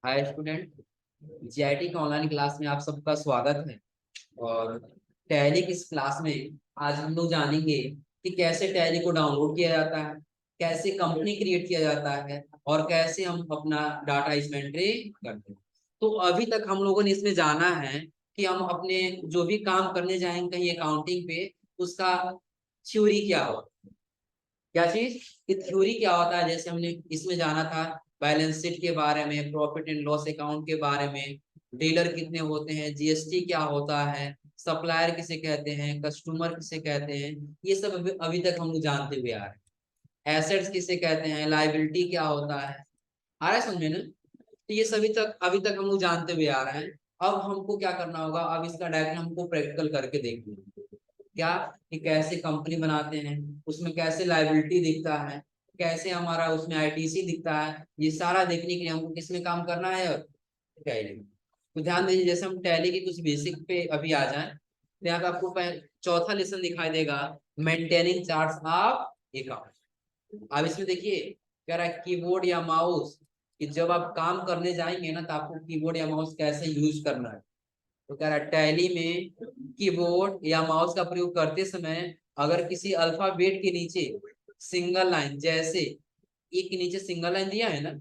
Hi student. GIT के online class में आप सबका स्वागत है। और टैली की इस क्लास में आज हम लोग जानेंगे कि कैसे टैली को डाउनलोड किया जाता है, कैसे कंपनी क्रिएट किया जाता है और कैसे हम अपना डाटा इसमें एंट्री करते हैं। तो अभी तक हम लोगों ने इसमें जाना है कि हम अपने जो भी काम करने जाएंगे कहीं अकाउंटिंग पे, उसका थ्योरी क्या हो, क्या चीज कि थ्योरी क्या होता है। जैसे हमने इसमें जाना था बैलेंस शीट के बारे में, प्रॉफिट एंड लॉस अकाउंट के बारे में, डीलर कितने होते हैं, जीएसटी क्या होता है, सप्लायर किसे कहते हैं, कस्टमर किसे कहते हैं, ये सब अभी तक हम लोग जानते हुए आ रहे हैं। एसेट्स किसे कहते हैं, लाइबिलिटी क्या होता है, आ रहा है समझ में ना। तो ये सभी तक अभी तक हम लोग जानते हुए आ रहे हैं। अब हमको क्या करना होगा, अब इसका डायरेक्ट हमको प्रैक्टिकल करके देखना है। क्या कि कैसे कंपनी बनाते हैं, उसमें कैसे लाइबिलिटी दिखता है, कैसे हमारा उसमें आईटीसी दिखता है, ये सारा देखने के लिए हमको किसमें काम करना है, और टैली में। तो ध्यान दीजिए, जैसे हम टैली के कुछ बेसिक पे अभी आ जाएं तो यहाँ पे आपको चौथा लेसन दिखाई देगा, मेंटेनिंग चार्ट्स ऑफ अकाउंट। अब इसमें देखिए कह रहा है कीबोर्ड या माउस, कि जब आप काम करने जाएंगे ना तो आपको कीबोर्ड या माउस कैसे यूज करना है। तो कह रहा है टैली में कीबोर्ड या माउस का प्रयोग करते समय अगर किसी अल्फाबेट के नीचे सिंगल लाइन, जैसे ए के नीचे सिंगल लाइन दिया है ना,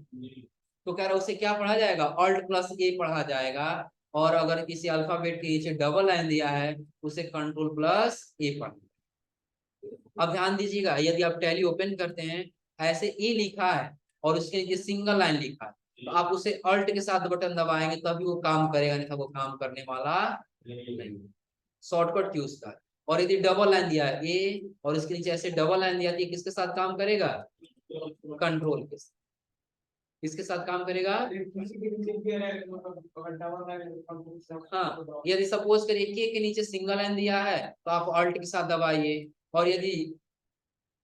तो कह रहा है उसे क्या पढ़ा जाएगा, ऑल्ट प्लस ए पढ़ा जाएगा। और अगर किसी अल्फाबेट के नीचे डबल लाइन दिया है उसे कंट्रोल प्लस ए पढ़ा। अब ध्यान दीजिएगा, यदि आप टैली ओपन करते हैं, ऐसे ए लिखा है और उसके नीचे सिंगल लाइन लिखा है, तो आप उसे अल्ट के साथ बटन दबाएंगे तभी वो काम करेगा, नहीं तो वो काम करने वाला नहीं। शॉर्टकट की उसका। और यदि डबल लाइन दिया है ए और इसके नीचे ऐसे डबल लाइन दिया है, किसके साथ काम करेगा, कंट्रोल के साथ। किसके साथ काम करेगा, हाँ, यदि सपोज करिए के नीचे सिंगल लाइन दिया है तो आप अल्ट के साथ दबाइए, और यदि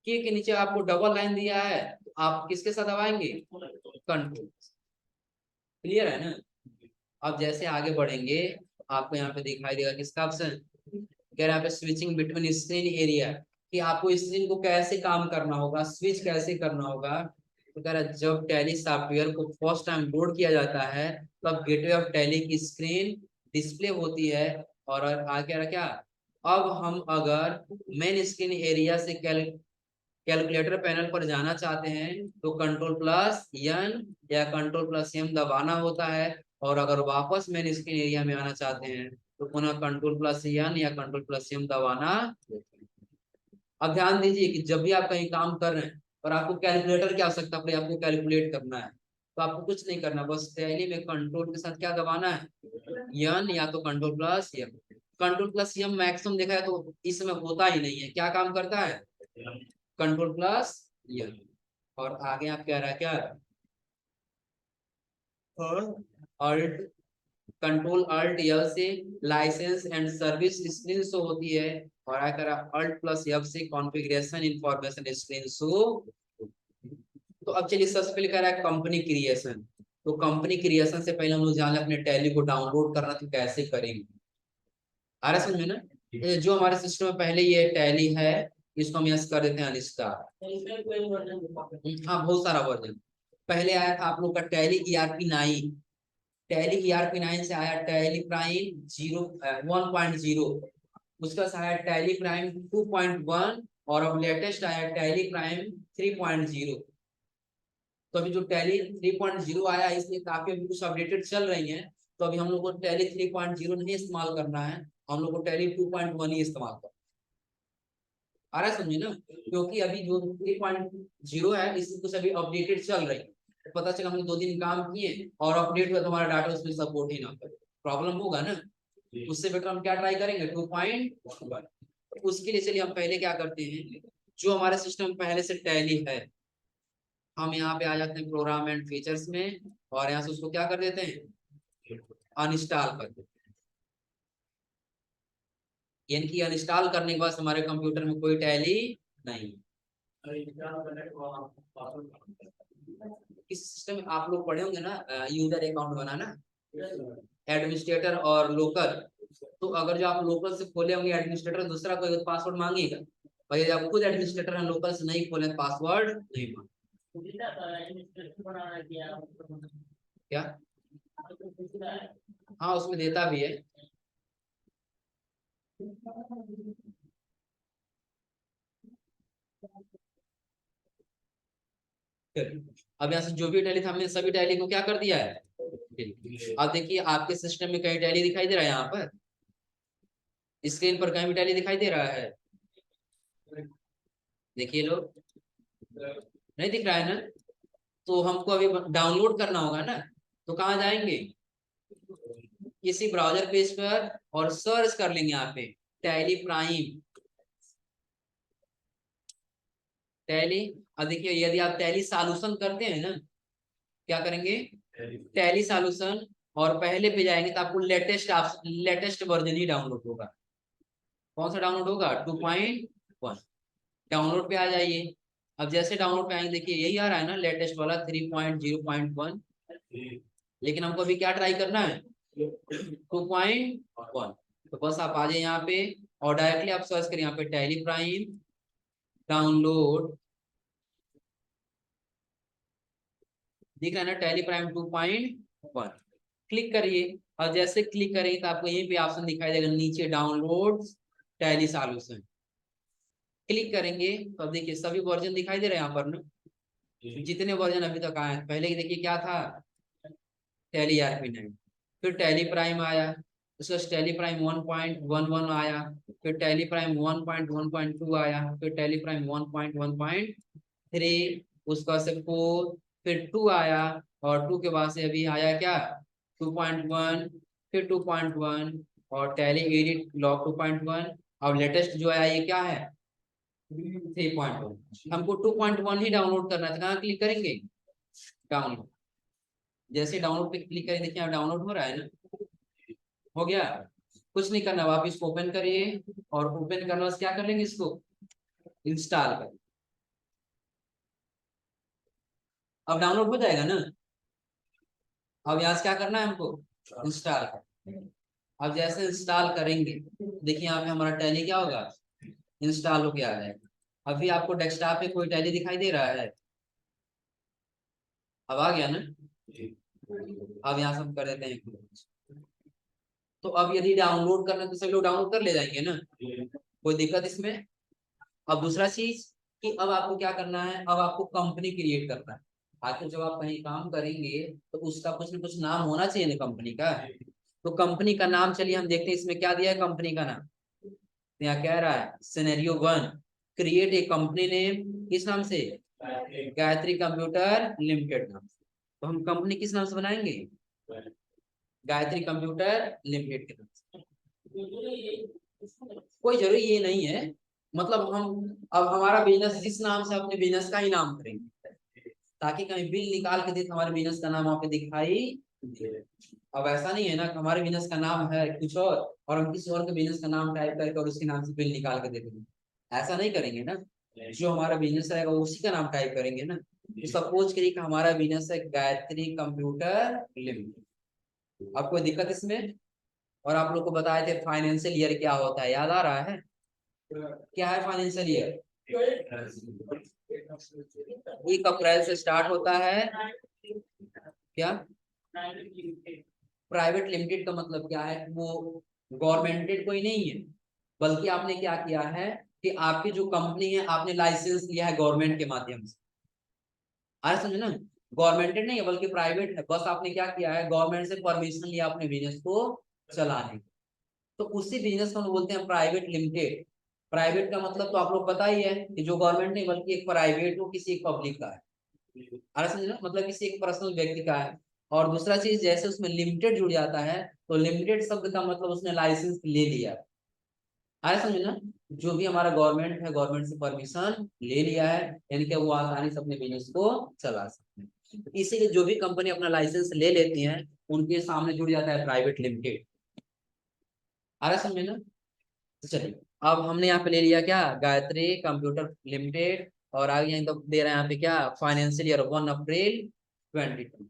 के नीचे आपको डबल लाइन दिया है तो आप किसके साथ दबाएंगे, कंट्रोल। क्लियर है ना। अब जैसे आगे बढ़ेंगे तो आपको यहाँ पे दिखाई देगा किसका ऑप्शन, कह रहा है यहाँ पे स्विचिंग बिटवीन स्क्रीन एरिया, कि आपको स्क्रीन को कैसे काम करना होगा, स्विच कैसे करना होगा। तो कह रहा है जब टैली सॉफ्टवेयर को फर्स्ट टाइम लोड किया जाता है तब गेटवे ऑफ टैली की स्क्रीन डिस्प्ले होती है। और आगे कह रहा क्या, अब हम अगर मेन स्क्रीन एरिया से कैलकुलेटर पैनल पर जाना चाहते हैं तो कंट्रोल प्लस एन या कंट्रोल प्लस एम दबाना होता है। और अगर वापस मेन स्क्रीन एरिया में आना चाहते हैं तो पुनः कंट्रोल प्लस एन या कंट्रोल प्लस एम दबाना होता है। अब ध्यान दीजिए कि जब भी आप कहीं काम कर रहे हैं और आपको कैलकुलेटर की आवश्यकता पड़े, आपको कैलकुलेट करना है, तो आपको कुछ नहीं करना, बस टैली में कंट्रोल के साथ क्या दबाना है, एन या तो control plus M. Control plus M maximum देखा है तो इसमें होता ही नहीं है, क्या काम करता है, कंट्रोल प्लस एन। और आगे आप कह रहा है क्या, अल्ट, कंट्रोल अल्ट यल से license and service screen show होती है। और अगर आप अल्ट प्लस एफ से कॉन्फ़िगरेशन इंफॉर्मेशन स्क्रीन शो। तो अब चलिए सबसे पहले कह रहा है कंपनी क्रिएशन। तो कंपनी क्रिएशन से पहले हम लोग जान लें अपने टैली को डाउनलोड करना तो कैसे करेंगे। आ रहा समझ में ना। ये जो हमारे सिस्टम में पहले ये टैली है, इसको हम यस कर देते हैं अनइंस्टॉल। हाँ, बहुत सारा वर्जन। पहले आया था आप लोग का टैली ERP 9। टैली ERP 9 से आया टैली प्राइम 1.0। उसके बाद आया टैली प्राइम 2.1। और अब लेटेस्ट आया टैली प्राइम 3.0। तो अभी जो टैली 3.0 आया है इसमें काफी अभी कुछ अपडेटेड चल रही हैं। तो अभी हम लोग को टैली 3.0 नहीं इस्तेमाल करना है, हम लोग को टैली 2.1 ही इस्तेमाल करना है। आ रहा है समझे ना, क्योंकि अभी जो 3.0 है इसमें कुछ अभी अपडेटेड चल रही है। तो पता चला हमने 2 दिन काम किए और अपडेट हुआ तो हमारा डाटा उसमें सपोर्ट ही ना करे, प्रॉब्लम होगा ना। उससे बेटर हम क्या ट्राई करेंगे, 2.1। उसके लिए चलिए हम पहले क्या करते हैं, जो हमारे सिस्टम पहले से टैली है, हम यहाँ पे आ जाते हैं प्रोग्राम एंड फीचर्स में, और यहाँ से उसको क्या कर देते हैं, अनइंस्टॉल कर देते हैं। यानी कि अनइंस्टॉल करने के बाद हमारे कंप्यूटर में कोई टैली नहीं। इस सिस्टम में आप लोग पढ़े होंगे ना, यूजर अकाउंट बनाना, एडमिनिस्ट्रेटर और लोकल। तो अगर जो आप लोकल से खोले होंगे एडमिनिस्ट्रेटर, दूसरा कोई पासवर्ड मांगेगा, और यदि आप खुद एडमिनिस्ट्रेटर हैं लोकल से नहीं खोले पासवर्ड नहीं मांगे। क्या हाँ उसमें देता भी है। अब यहाँ से जो भी टैली था हमने सभी टैली को क्या कर दिया है। अब देखिए आपके सिस्टम में कहीं टैली दिखाई दे रहा है, यहाँ पर स्क्रीन पर कहीं भी टैली दिखाई दे रहा है। देखिए लोग, नहीं दिख रहा है ना। तो हमको अभी डाउनलोड करना होगा ना, तो कहाँ जाएंगे, किसी ब्राउजर पेज पर और सर्च कर लेंगे यहाँ पे टैली प्राइम, टैली। अब देखिए यदि आप टैली सॉल्यूशन करते हैं ना, क्या करेंगे, टैली सॉल्यूशन, और पहले पे जाएंगे तो आपको लेटेस्ट वर्जन ही डाउनलोड होगा। कौन सा डाउनलोड होगा, 2.1। डाउनलोड पे आ जाइए। अब जैसे डाउनलोड पे आएंगे देखिए यही आ रहा है ना लेटेस्ट वाला 3.0.1। लेकिन हमको अभी क्या ट्राई करना है, 2.1। तो बस आप आ जाए यहाँ पे और डायरेक्टली आप सर्च करें यहाँ पे टैली प्राइम डाउनलोड, दिख रहा है ना टैली प्राइम 2.1। क्लिक करिए। और जैसे क्लिक करेंगे तो आपको यहीं पे ऑप्शन दिखाई देगा नीचे डाउनलोड टैली सॉल्यूशन। क्लिक करेंगे तो अब देखिए सभी वर्जन दिखाई दे रहे हैं यहाँ पर ना, जितने वर्जन अभी तक आए हैं। पहले की देखिए क्या था, टैली RP9, फिर टैली प्राइम आया, उसका टैली प्राइम 1.11 आया, फिर टैली प्राइम 1.1.2 आया, फिर टैली प्राइम 1.1.3, उसका से 4, फिर 2 आया, और 2 के बाद से अभी आया क्या, 2.1, फिर 2.1, और टैली एडिट लॉग 2.1। अब लेटेस्ट जो आया ये क्या है, 3.1। हमको 2.1 ही डाउनलोड करना था, कहाँ क्लिक करेंगे, डाउनलोड। जैसे डाउनलोड पे क्लिक करें देखिए डाउनलोड हो रहा है ना, हो गया। कुछ नहीं करना, वापिस इसको ओपन करिए, और ओपन करने से क्या कर लेंगे, इसको इंस्टॉल कर। अब डाउनलोड हो जाएगा ना। अब यहाँ से क्या करना है हमको, इंस्टॉल कर। अब जैसे इंस्टॉल करेंगे देखिए यहाँ पे हमारा टैली क्या होगा, इंस्टॉल होके आ जाएगा। अभी आपको डेस्कटॉप पे कोई टैली दिखाई दे रहा है, अब आ गया ना। अब यहाँ से हम कर देते हैं। तो अब यदि डाउनलोड करना है तो सभी लोग डाउनलोड कर ले जाएंगे ना, कोई दिक्कत इसमें। अब दूसरा चीज कि अब आपको क्या करना है, अब आपको कंपनी क्रिएट करना है। आखिर जब आप कहीं काम करेंगे तो उसका कुछ ना कुछ नाम होना चाहिए ना कंपनी का। तो कंपनी का नाम चलिए हम देखते हैं इसमें क्या दिया है कंपनी का नाम। तो यहाँ कह रहा है scenario 1, create a company name, किस नाम से, गायत्री कंप्यूटर लिमिटेड नाम से। तो हम कंपनी किस नाम से बनाएंगे, गायत्री कंप्यूटर लिमिटेड के नाम से। कोई जरूरी ये नहीं है, मतलब हम अब हमारा बिजनेस जिस नाम से अपने बिजनेस का ही नाम करेंगे, ताकि कहीं बिल निकाल के दे तो हमारे बिजनेस का नाम वहां पे दिखाई दे। अब ऐसा नहीं है ना कि हमारे बिजनेस का नाम है कुछ और हम किसी और के बिजनेस का नाम टाइप करके और उसके नाम से बिल निकाल के दे देंगे, ऐसा नहीं करेंगे ना। जो हमारा बिजनेस रहेगा उसी का नाम टाइप करेंगे ना। तो सपोज करिए कि हमारा बिजनेस है गायत्री कंप्यूटर लिमिटेड। अब कोई दिक्कत इसमें। और आप लोग को बताए थे फाइनेंशियल ईयर क्या होता है, याद आ रहा है, क्या है फाइनेंशियल ईयर, 1 अप्रैल से स्टार्ट होता है। क्या, प्राइवेट लिमिटेड का मतलब क्या है, वो गवर्नमेंटेड कोई नहीं है, बल्कि आपने क्या किया है कि आपकी जो कंपनी है आपने लाइसेंस लिया है गवर्नमेंट के माध्यम से। अरे समझे ना, गवर्नमेंटेड नहीं है बल्कि प्राइवेट है, बस आपने क्या किया है गवर्नमेंट से परमिशन लिया अपने बिजनेस को चलाने। तो उसी बिजनेस को हम बोलते हैं प्राइवेट लिमिटेड। प्राइवेट का मतलब तो आप लोग पता ही है कि जो गवर्नमेंट नहीं बल्कि एक प्राइवेट हो किसी एक पब्लिक का है। अरे समझे ना, मतलब किसी एक पर्सनल व्यक्ति का है। और दूसरा चीज जैसे उसमें लिमिटेड जुड़ जाता है, तो लिमिटेड शब्द का मतलब उसने लाइसेंस ले लिया। अरे समझे ना, जो भी हमारा गवर्नमेंट है गवर्नमेंट से परमिशन ले लिया है, यानी कि वो आसानी से अपने बिजनेस को चला सकते हैं। तो इसीलिए जो भी कंपनी अपना लाइसेंस ले लेती है उनके सामने जुड़ जाता है प्राइवेट लिमिटेड। अरे समझे ना। तो चलिए, अब हमने यहाँ पे ले लिया क्या, गायत्री कंप्यूटर लिमिटेड, और आगे यहाँ तो दे रहा है यहाँ पे क्या, फाइनेंशियल ईयर 1 अप्रैल 2020।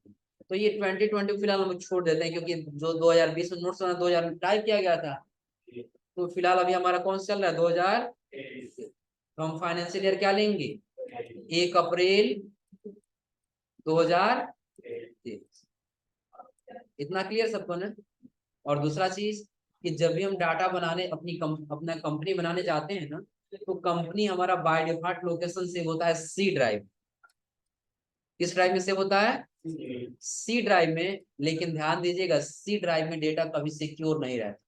तो ये 2020 फिलहाल हम छोड़ देते हैं, क्योंकि जो 2020 में नोट्स 2000 टाइप किया गया था। तो फिलहाल अभी हमारा कौन सा चल रहा है, 2000। तो हम फाइनेंशियल ईयर क्या लेंगे, 1 अप्रैल 2023। इतना क्लियर सबको ना। और दूसरा चीज कि जब भी हम डाटा बनाने अपना कंपनी बनाने जाते हैं ना, तो कंपनी हमारा बाय डिफॉल्ट लोकेशन सेव होता है सी ड्राइव। किस ड्राइव में सेव होता है? सी ड्राइव में। लेकिन ध्यान दीजिएगा, सी ड्राइव में डेटा कभी सिक्योर नहीं रहता।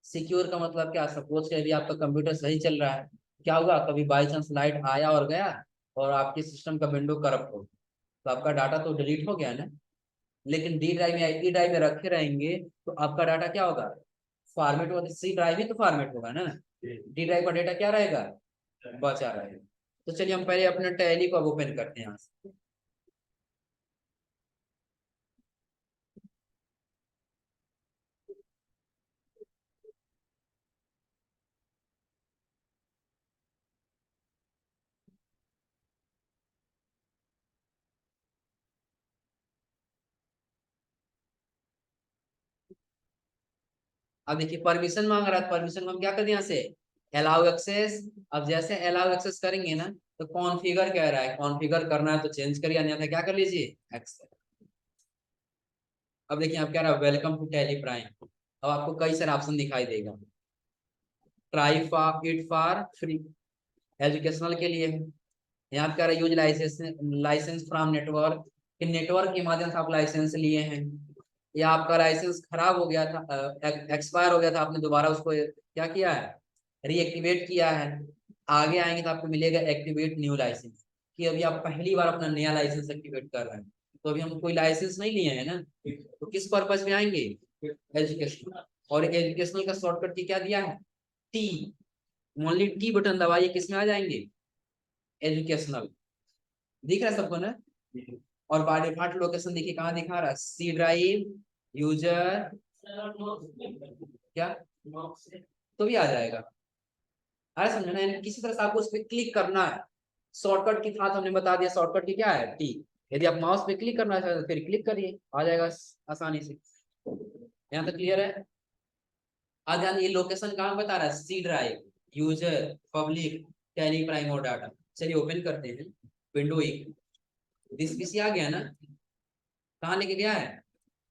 सिक्योर का मतलब क्या? सपोज कि अभी आपका कंप्यूटर सही चल रहा है, क्या हुआ, कभी बाई चांस लाइट आया और गया और आपके सिस्टम का विंडो करप्ट हो, तो आपका डाटा तो डिलीट हो गया ना। लेकिन डी ड्राइव में आई ड्राइव में रखे रहेंगे तो आपका डाटा क्या होगा? फॉर्मेट होगा। सी ड्राइव ही तो फॉर्मेट होगा ना। डी ड्राइव का डेटा क्या रहेगा? बचा रहेगा। तो चलिए हम पहले अपने टैली को अब ओपन करते हैं यहाँ से। अब देखिए परमिशन मांग रहा है, परमिशन को हम क्या कर दें यहाँ से? Allow access. अब जैसे अलाउ एक्सेस करेंगे ना, तो कॉन्फ़िगर कह रहा है, कॉन्फ़िगर करना है तो चेंज करिए, अन्यथा क्या कर लीजिए? एक्सेस। अब देखिए आप कह रहा है वेलकम टू टेली प्राइम। अब आपको कई सारे ऑप्शन दिखाई देगा। Try for it for free, educational के लिए है। यहाँ कह रहा है use license, license from network, कि नेटवर्क के माध्यम से आप लाइसेंस लिए हैं, या आपका लाइसेंस खराब हो गया था, एक्सपायर हो गया था, आपने दोबारा उसको क्या किया है? रीएक्टिवेट किया है। आगे आएंगे तो आपको मिलेगा एक्टिवेट न्यू लाइसेंस, कि अभी आप पहली बार अपना नया लाइसेंस एक्टिवेट कर रहे हैं। तो अभी हम कोई लाइसेंस नहीं लिए हैं ना, तो किस पर्पज में आएंगे? एजुकेशन। और एजुकेशनल का शॉर्टकट की क्या दिया है? टी। ओनली टी बटन दबाइए, किसमें आ जाएंगे? एजुकेशनल। दिख रहा है सबको ना। और बाय डिफॉल्ट लोकेशन देखिए कहाँ दिखा रहा है? सी ड्राइव, यूजर, क्या तो भी आ जाएगा। अरे समझना है, किसी तरह से आपको उस पर क्लिक करना है। शॉर्टकट की था तो हमने बता दिया, शॉर्टकट की क्या है? टी। यदि आप माउस पे क्लिक करना चाहते हैं तो फिर क्लिक करिए, आ जाएगा आसानी से। यहाँ तक क्लियर है? आज ध्यान, ये लोकेशन कहाँ बता रहा है? C drive, user, public, Tally Prime और डाटा। चलिए ओपन करते हैं विंडो एक। दिस पीसी आ गया ना। कहाँ लेके गया है?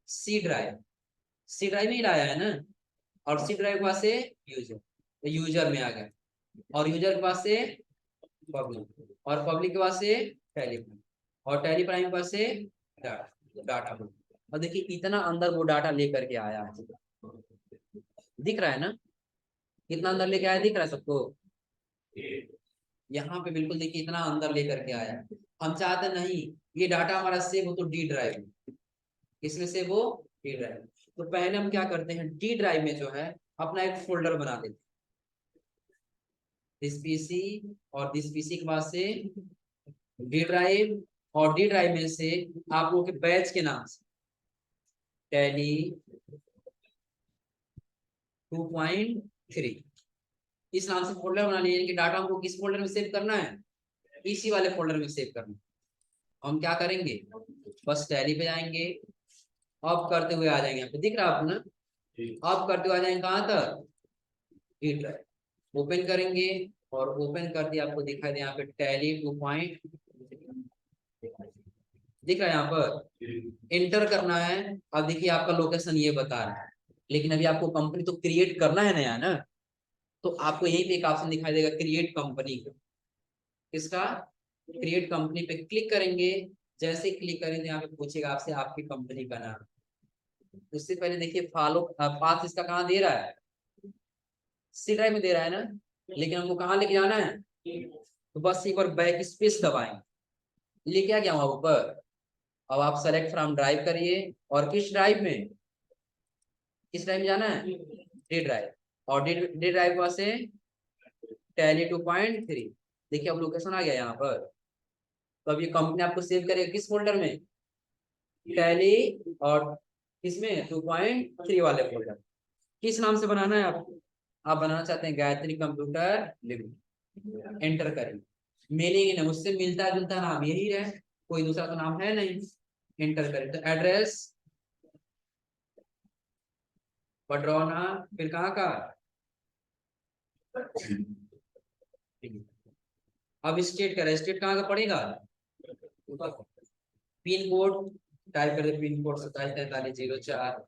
C drive. सी ड्राइव में ही लाया है ना। और सी ड्राइव के पास से यूजर, तो यूजर में आ गया। और यूजर के पास से पब्लिक, और पब्लिक के पास से टेलीप्राइम, और टेलीप्राइम के पास से डाटा, डाटा। और देखिए इतना अंदर वो डाटा लेकर के आया है। दिख रहा है ना? कितना अंदर लेके आया, दिख रहा है सबको? यहाँ पे बिल्कुल देखिए इतना अंदर लेकर के आया। हम चाहते नहीं ये डाटा हमारा सेव हो तो डी ड्राइव में। किसमें सेव हो? D drive. तो पहले हम क्या करते हैं, डी ड्राइव में जो है अपना एक फोल्डर बना देते हैं। दिस पीसी, और दिस पीसी के बाद से डी ड्राइव, और डी ड्राइव में से आप लोग के बैच के नाम से टैली 2.3 इस नाम से फोल्डर बना लीजिए। कि डाटा हमको किस फोल्डर में सेव करना है? इसी वाले फोल्डर में सेव करना है। हम क्या करेंगे, बस टैली पे जाएंगे, ऑफ करते हुए आ जाएंगे। यहाँ पे दिख रहा है आपको ना? ऑफ करते हुए आ जाएंगे कहाँ तक? D drive. ओपन करेंगे, और ओपन कर दिया, आपको दिखाई दे यहाँ पे टैली 2 दिख रहा है। यहाँ पर एंटर करना है। अब देखिए आपका लोकेशन ये बता रहा है, लेकिन अभी आपको कंपनी तो क्रिएट करना है नया ना। तो आपको यहीं पे एक ऑप्शन दिखाई देगा, क्रिएट कंपनी का। इसका क्रिएट कंपनी पे क्लिक करेंगे। जैसे क्लिक करेंगे यहाँ पे पूछेगा आपसे आपकी कंपनी का नाम। उससे पहले देखिए फॉलो पाथ इसका कहाँ दे रहा है? सी ड्राइव में दे रहा है ना। लेकिन हमको कहाँ लेके जाना है? तो बस एक बार बैक स्पेस दबाएंगे, लेके आ गया वहां ऊपर। अब आप सेलेक्ट फ्रॉम ड्राइव करिए, और किस ड्राइव में, किस ड्राइव में जाना है? D drive. और डी ड्राइव पास से टैली 2.3। देखिए अब लोकेशन आ गया यहाँ पर। तो अब ये कंपनी आपको सेव करेगा किस फोल्डर में? टैली, और किसमें? 2.3 वाले फोल्डर। किस नाम से बनाना है आपको? आप बनाना चाहते हैं गायत्री कंप्यूटर लिमिटेड। एंटर करेंगे, मिलेंगे ना, मुझसे मिलता जुलता नाम यही है, कोई दूसरा तो नाम है नहीं। एंटर करें तो एड्रेस पडरौना, फिर कहाँ का? अब स्टेट का, स्टेट कहाँ का पड़ेगा? पिन कोड टाइप कर दे पिन कोड 274304।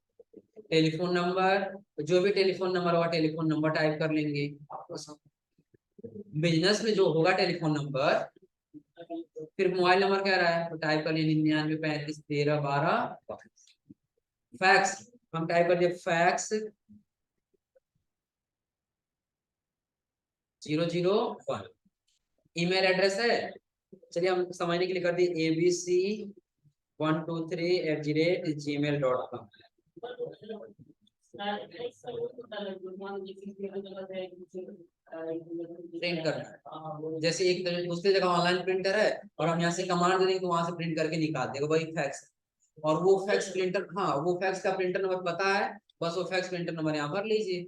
टेलीफोन नंबर, जो भी टेलीफोन नंबर होगा टेलीफोन नंबर टाइप कर लेंगे। बिजनेस में जो होगा टेलीफोन नंबर, फिर मोबाइल नंबर कह रहा है तो टाइप कर लिए 99351312। फैक्स हम टाइप कर दिए फैक्स 001। ईमेल एड्रेस है, चलिए हम समझने के लिए कर दिए abc123@gmail.com। प्रिंट करना है, जैसे एक दूसरी जगह ऑनलाइन प्रिंटर है और हम यहाँ से कमांड देंगे तो वहां से प्रिंट करके निकाल देगा, वही फैक्स। और वो फैक्स प्रिंटर, हाँ वो फैक्स का प्रिंटर नंबर पता है, बस वो फैक्स प्रिंटर नंबर यहाँ भर लीजिए।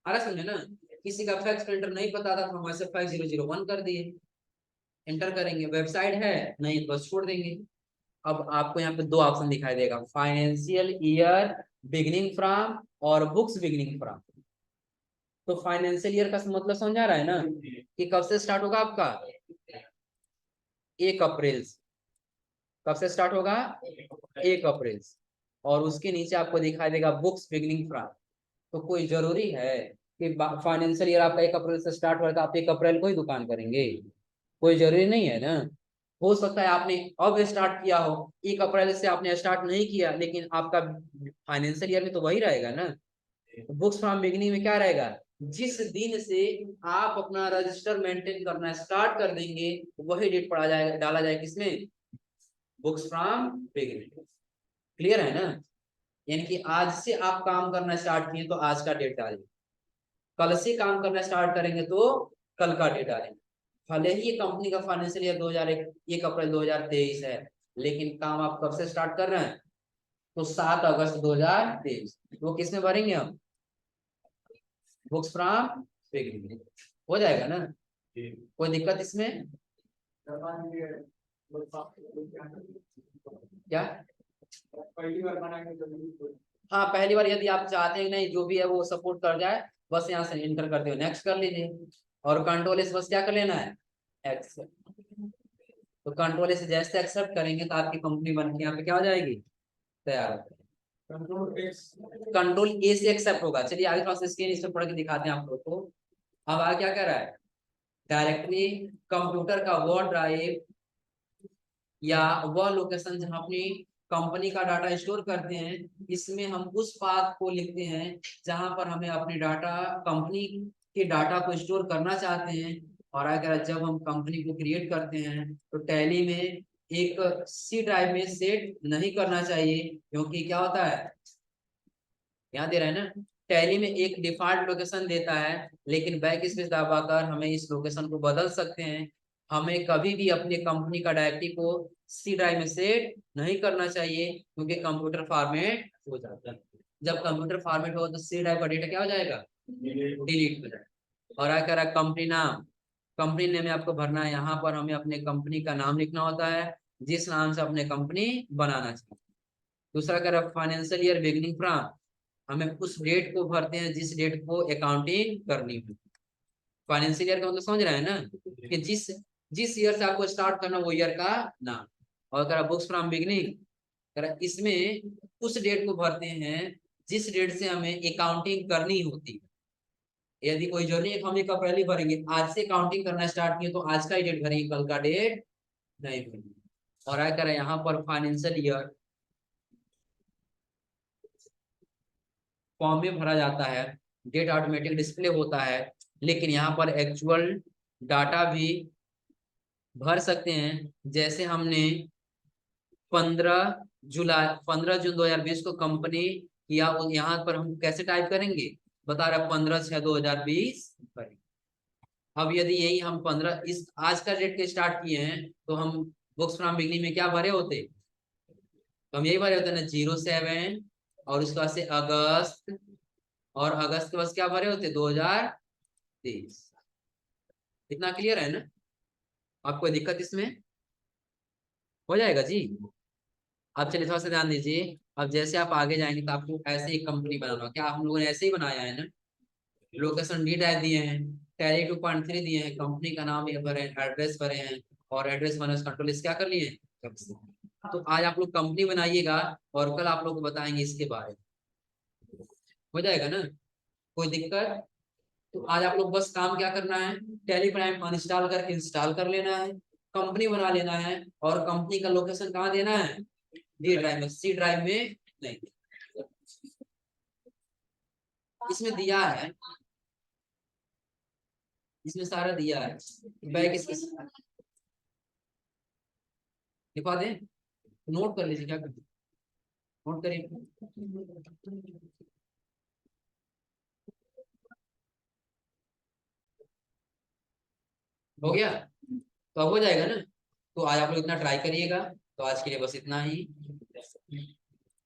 आ रहा समझे ना। किसी का फैक्स प्रिंटर नहीं पता था तो हम ऐसे 5001 कर दिए, एंटर करेंगे। वेबसाइट है नहीं तो बस छोड़ देंगे। अब आपको यहाँ पे दो ऑप्शन दिखाई देगा, फाइनेंशियल ईयर बिगिनिंग फ्रॉम और बुक्स बिगिनिंग फ्रॉम। तो फाइनेंशियल ईयर का मतलब समझ आ रहा है ना, कि कब से स्टार्ट होगा आपका, 1 अप्रैल। कब से स्टार्ट होगा, 1 अप्रैल। और उसके नीचे आपको दिखाई देगा बुक्स बिगिनिंग फ्रॉम। तो कोई जरूरी है कि फाइनेंशियल ईयर आपका 1 अप्रैल से स्टार्ट हो रहा है तो आप 1 अप्रैल को ही दुकान करेंगे, कोई जरूरी नहीं है ना। हो सकता है आपने अब स्टार्ट किया हो, 1 अप्रैल से आपने स्टार्ट नहीं किया, लेकिन आपका फाइनेंशियल ईयर में तो वही रहेगा ना। बुक्स फ्रॉम बिगिनिंग में क्या रहेगा, जिस दिन से आप अपना रजिस्टर मेंटेन करना स्टार्ट कर देंगे वही डेट पढ़ा जाएगा, डाला जाएगा किसमें, बुक्स फ्रॉम बिगिनिंग। क्लियर है ना। यानी कि आज से आप काम करना स्टार्ट किए तो आज का डेट डालेंगे, कल से काम करना स्टार्ट करेंगे तो कल का डेट डालेंगे। भले ही ये कंपनी का फाइनेंशियल ईयर 2001 1 अप्रैल 2023 है, लेकिन काम आप कब से स्टार्ट कर रहे हैं, तो 7 अगस्त 2023। वो किस में भरेंगे हम, बुक्स फ्रॉम बिगिनिंग। हो जाएगा ना, कोई दिक्कत इसमें क्या। हाँ पहली बार यदि आप चाहते हैं नहीं जो भी है वो सपोर्ट कर जाए, बस यहाँ से एंटर करते हुए नेक्स्ट कर लीजिए, और कंट्रोल एस बस क्या कर लेना है, एक्सेप्ट। तो कंट्रोल से जैसे एक्सेप्ट करेंगे तो आपकी कंपनी बन के यहाँ पे क्या हो जाएगी, तैयार हो। कंट्रोल ए से एक्सेप्ट होगा। चलिए आगे थोड़ा सा स्क्रीन इस पर पढ़ के दिखाते हैं आप लोग को। अब आगे क्या कर रहा है, डायरेक्टली कंप्यूटर का वो ड्राइव या वह लोकेशन जहां अपनी कंपनी का डाटा स्टोर करते हैं, इसमें हम उस पाथ को लिखते हैं जहां पर हमें अपने डाटा, कंपनी के डाटा को स्टोर करना चाहते हैं। और अगर जब हम कंपनी को क्रिएट करते हैं तो टैली में एक सी ड्राइव में सेट नहीं करना चाहिए, क्योंकि क्या होता है, यहाँ दे रहा है ना, टैली में एक डिफॉल्ट लोकेशन देता है, लेकिन बैक स्पेस दबाकर हमें इस लोकेशन को बदल सकते हैं। हमें कभी भी अपनी कंपनी का डायरेक्टरी को सी ड्राइव में सेट नहीं करना चाहिए, क्योंकि कंप्यूटर फॉर्मेट हो जाता है। जब कंप्यूटर फॉर्मेट हो तो सी ड्राइव का डेटा क्या हो जाएगा, डिलीट हो जाएगा। और आकर कंपनी नाम, कंपनी नेम में आपको भरना है, यहाँ पर हमें अपने कंपनी का नाम लिखना होता है जिस नाम से अपने कंपनी बनाना चाहिए। दूसरा कह रहा है फाइनेंशियल ईयर बिगिनिंग फ्रॉम, हमें उस डेट को भरते हैं जिस डेट को अकाउंटिंग करनी हो। फाइनेंशियल ईयर का मतलब समझ रहे हैं ना, कि जिस जिस ईयर से आपको स्टार्ट करना वो ईयर का नाम। और कह रहा बुक्स फ्रॉम बिगिनिंग, कह रहा इसमें उस डेट को भरते हैं जिस डेट से हमें अकाउंटिंग करनी होती है। यदि कोई जरूरी है हम 1 अप्रैल ही भरेंगे, आज से काउंटिंग करना स्टार्ट किए तो आज का ही डेट भरेंगे, कल का डेट नहीं भरेंगे। और क्या कह रहा है यहाँ पर फाइनेंशियल ईयर फॉर्म में भरा जाता है, डेट ऑटोमेटिक डिस्प्ले होता है, लेकिन यहाँ पर एक्चुअल डाटा भी भर सकते हैं। जैसे हमने 15 जून 2020 को कंपनी किया, यहाँ पर हम कैसे टाइप करेंगे, बता रहा 15/6/2020 करेंगे। अब यदि यही हम 15 इस आज का डेट के स्टार्ट किए हैं तो हम बुक्स फ्रॉम बिगनिंग में क्या भरे होते, तो हम यही भरे होते ना 07 और उसके बाद से अगस्त, और अगस्त के बाद क्या भरे होते 2023। इतना क्लियर है ना, आपको दिक्कत इसमें हो जाएगा जी। अब चलिए थोड़ा सा ध्यान दीजिए। अब जैसे आप आगे जाएंगे तो आपको ऐसे ही कंपनी बनाना, क्या हम लोगों ने ऐसे ही बनाया है ना, लोकेशन डी टाइप दिए हैं, टैली 2.3 दिए हैं, कंपनी का नाम ये भरे हैं, एड्रेस भरे हैं, और एड्रेस मैंने कंट्रोल क्या कर लिए हैं, तो आज आप लोग कंपनी बनाइएगा और कल आप लोग को बताएंगे इसके बारे में। हो जाएगा ना, कोई दिक्कत? तो आज आप लोग बस काम क्या करना है, टैली प्राइम अनइंस्टॉल करके इंस्टॉल कर लेना है, कंपनी बना लेना है, और कंपनी का लोकेशन कहाँ देना है, डी ड्राइव में, सी ड्राइव में नहीं। इसमें दिया है, इसमें सारा दिया है, बैक इसके लिखवा दें, नोट कर लीजिए, क्या करते, नोट करिए। हो गया? तो अब हो जाएगा ना। तो आज आप लोग इतना ट्राई करिएगा। तो आज के लिए बस इतना ही।